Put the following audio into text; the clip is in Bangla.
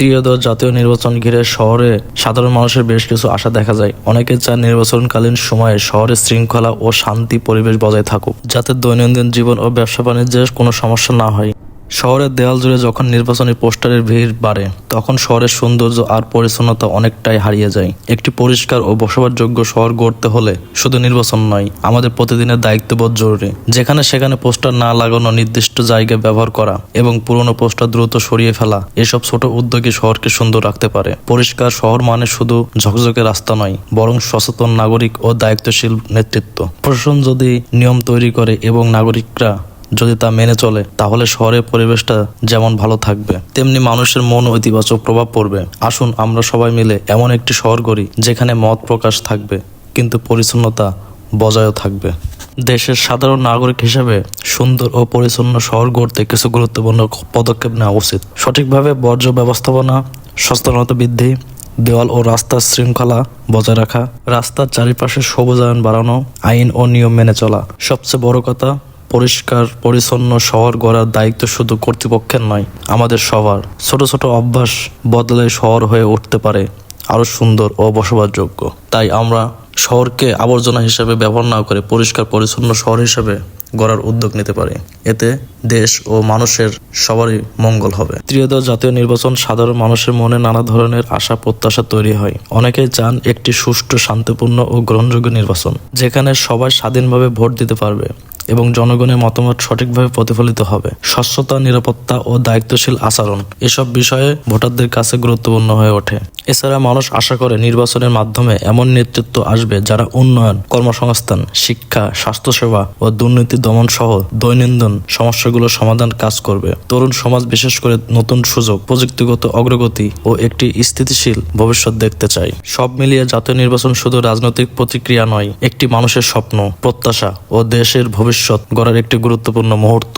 ত্রয়োদশ জাতীয় নির্বাচন ঘিরে শহরে সাধারণ মানুষের বেশ কিছু আশা দেখা যায়। অনেকে চান নির্বাচনকালীন সময়ে শহরে শৃঙ্খলা ও শান্তি পরিবেশ বজায় থাকুক, যাতে দৈনন্দিন জীবন ও ব্যবসা বাণিজ্যের কোনো সমস্যা না হয়। শহরের দেয়াল জুড়ে যখন নির্বাচনী পোস্টারের ভিড় বাড়ে, তখন শহরের সৌন্দর্য আর পরিচ্ছন্নতা অনেকটাই হারিয়ে যায়। একটি পরিষ্কার ও বসবাসযোগ্য শহর গড়তে হলে শুধু নির্বাচন নয়, আমাদের প্রতিদিনের দায়িত্ববোধ জরুরি। যেখানে সেখানে পোস্টার না লাগানো, নির্দিষ্ট জায়গায় ব্যবহার করা এবং পুরনো পোস্টার দ্রুত সরিয়ে ফেলা, এসব ছোট উদ্যোগই শহরকে সুন্দর রাখতে পারে। পরিষ্কার শহর মানে শুধু ঝকঝকে রাস্তা নয়, বরং সচেতন নাগরিক ও দায়িত্বশীল নেতৃত্ব। প্রশাসন যদি নিয়ম তৈরি করে এবং নাগরিকরা যদি তা মেনে চলে, তাহলে শহরের পরিবেশটা যেমন ভালো থাকবে, তেমনি মানুষের মন ইতিবাচক প্রভাব পড়বে। আসুন আমরা সবাই মিলে এমন একটি শহর গড়ি যেখানে মত প্রকাশ থাকবে, কিন্তু পরিচ্ছন্নতা বজায়ও থাকবে। দেশের সাধারণ নাগরিক হিসেবে সুন্দর ও পরিচ্ছন্ন শহর গড়তে কিছু গুরুত্বপূর্ণ পদক্ষেপ নেওয়া উচিত। সঠিকভাবে বর্জ্য ব্যবস্থাপনা, সচেতনতা বৃদ্ধি, দেওয়াল ও রাস্তার শৃঙ্খলা বজায় রাখা, রাস্তার চারিপাশে সবুজায়ন বাড়ানো, আইন ও নিয়ম মেনে চলা। সবচেয়ে বড় কথা, পরিষ্কার পরিচ্ছন্ন শহর গড়ার দায়িত্ব শুধু কর্তৃপক্ষের নয়, আমাদের সবার। ছোট ছোট অভ্যাস বদলে শহর হয়ে উঠতে পারে আরো সুন্দর ও বসবাসযোগ্য। তাই আমরা শহরকে আবর্জনা হিসেবে ব্যবহার না করে পরিষ্কার পরিচ্ছন্ন শহর হিসেবে গড়ার উদ্যোগ নিতে পারে। এতে দেশ ও মানুষের সবারই মঙ্গল হবে। ত্রয়োদশ জাতীয় নির্বাচন সাধারণ মানুষের মনে নানা ধরনের আশা প্রত্যাশা তৈরি হয়। অনেকেই চান একটি সুষ্ঠু, শান্তিপূর্ণ ও গ্রহণযোগ্য নির্বাচন, যেখানে সবাই স্বাধীনভাবে ভোট দিতে পারবে এবং জনগণের মতামত সঠিকভাবে প্রতিফলিত হবে। স্বচ্ছতা, নিরাপত্তা ও দায়িত্বশীল আচরণ এসব বিষয়ে ভোটারদের কাছে গুরুত্বপূর্ণ হয়ে ওঠে। এছাড়া মানুষ আশা করে নির্বাচনের মাধ্যমে এমন নেতৃত্ব আসবে যারা উন্নয়ন, কর্মসংস্থান, শিক্ষা, স্বাস্থ্যসেবা ও দুর্নীতি দমন সহ দৈনন্দিন সমস্যাগুলো সমাধান কাজ করবে। তরুণ সমাজ বিশেষ করে নতুন সুযোগ, প্রযুক্তিগত অগ্রগতি ও একটি স্থিতিশীল ভবিষ্যৎ দেখতে চায়। সব মিলিয়ে জাতীয় নির্বাচন শুধু রাজনৈতিক প্রতিক্রিয়া নয়, একটি মানুষের স্বপ্ন, প্রত্যাশা ও দেশের ভবিষ্যৎ গড়ার একটি গুরুত্বপূর্ণ মুহূর্ত।